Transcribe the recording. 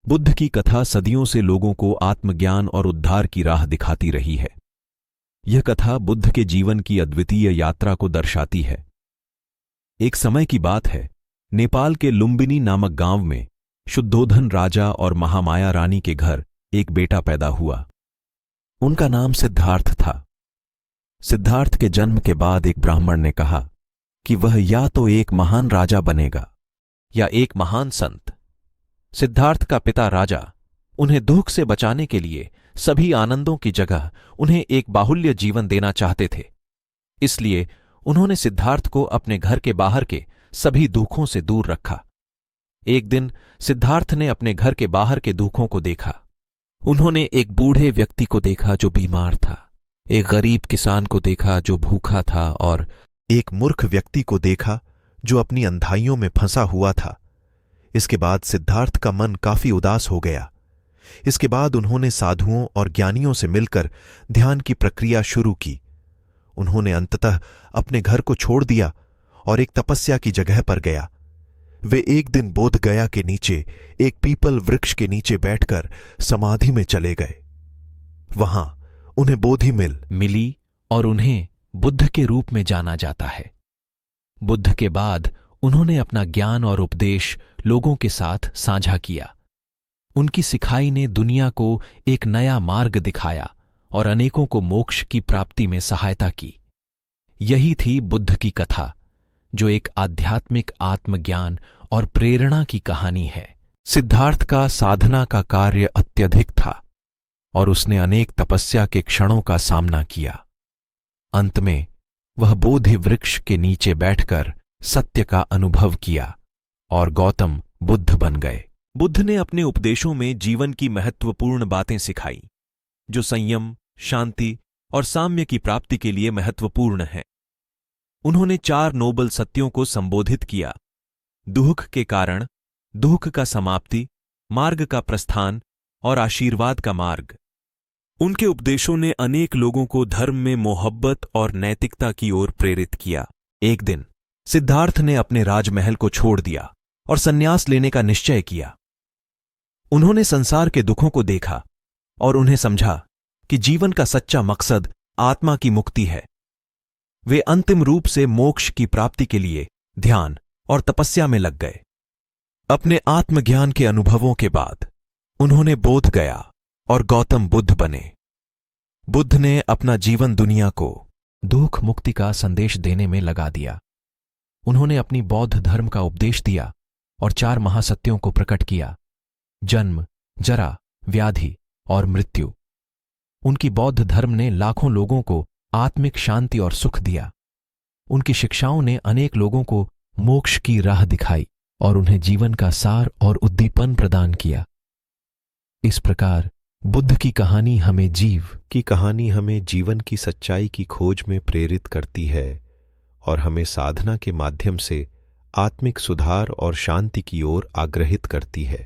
बुद्ध की कथा सदियों से लोगों को आत्मज्ञान और उद्धार की राह दिखाती रही है। यह कथा बुद्ध के जीवन की अद्वितीय यात्रा को दर्शाती है। एक समय की बात है, नेपाल के लुम्बिनी नामक गांव में शुद्धोधन राजा और महामाया रानी के घर एक बेटा पैदा हुआ। उनका नाम सिद्धार्थ था। सिद्धार्थ के जन्म के बाद एक ब्राह्मण ने कहा कि वह या तो एक महान राजा बनेगा या एक महान संत। सिद्धार्थ का पिता राजा उन्हें दुख से बचाने के लिए सभी आनंदों की जगह उन्हें एक बाहुल्य जीवन देना चाहते थे। इसलिए उन्होंने सिद्धार्थ को अपने घर के बाहर के सभी दुखों से दूर रखा। एक दिन सिद्धार्थ ने अपने घर के बाहर के दुखों को देखा। उन्होंने एक बूढ़े व्यक्ति को देखा जो बीमार था, एक गरीब किसान को देखा जो भूखा था और एक मूर्ख व्यक्ति को देखा जो अपनी अंधाइयों में फंसा हुआ था। इसके बाद सिद्धार्थ का मन काफी उदास हो गया। इसके बाद उन्होंने साधुओं और ज्ञानियों से मिलकर ध्यान की प्रक्रिया शुरू की। उन्होंने अंततः अपने घर को छोड़ दिया और एक तपस्या की जगह पर गया। वे एक दिन बोध गया के नीचे एक पीपल वृक्ष के नीचे बैठकर समाधि में चले गए। वहां उन्हें बोधि मिली और उन्हें बुद्ध के रूप में जाना जाता है। बुद्ध के बाद उन्होंने अपना ज्ञान और उपदेश लोगों के साथ साझा किया। उनकी सिखाई ने दुनिया को एक नया मार्ग दिखाया और अनेकों को मोक्ष की प्राप्ति में सहायता की। यही थी बुद्ध की कथा, जो एक आध्यात्मिक आत्मज्ञान और प्रेरणा की कहानी है। सिद्धार्थ का साधना का कार्य अत्यधिक था और उसने अनेक तपस्या के क्षणों का सामना किया। अंत में वह बोधि वृक्ष के नीचे बैठकर सत्य का अनुभव किया और गौतम बुद्ध बन गए। बुद्ध ने अपने उपदेशों में जीवन की महत्वपूर्ण बातें सिखाई, जो संयम, शांति और साम्य की प्राप्ति के लिए महत्वपूर्ण हैं। उन्होंने 4 नोबल सत्यों को संबोधित किया: दुख के कारण, दुख का समाप्ति, मार्ग का प्रस्थान और आशीर्वाद का मार्ग। उनके उपदेशों ने अनेक लोगों को धर्म में मोहब्बत और नैतिकता की ओर प्रेरित किया। एक दिन सिद्धार्थ ने अपने राजमहल को छोड़ दिया और संन्यास लेने का निश्चय किया। उन्होंने संसार के दुखों को देखा और उन्हें समझा कि जीवन का सच्चा मकसद आत्मा की मुक्ति है। वे अंतिम रूप से मोक्ष की प्राप्ति के लिए ध्यान और तपस्या में लग गए। अपने आत्मज्ञान के अनुभवों के बाद उन्होंने बोध गया और गौतम बुद्ध बने। बुद्ध ने अपना जीवन दुनिया को दुख मुक्ति का संदेश देने में लगा दिया। उन्होंने अपनी बौद्ध धर्म का उपदेश दिया और 4 महासत्यों को प्रकट किया: जन्म, जरा, व्याधि और मृत्यु। उनकी बौद्ध धर्म ने लाखों लोगों को आत्मिक शांति और सुख दिया। उनकी शिक्षाओं ने अनेक लोगों को मोक्ष की राह दिखाई और उन्हें जीवन का सार और उद्दीपन प्रदान किया। इस प्रकार बुद्ध की कहानी हमें जीवन की सच्चाई की खोज में प्रेरित करती है और हमें साधना के माध्यम से आत्मिक सुधार और शांति की ओर आग्रहित करती है।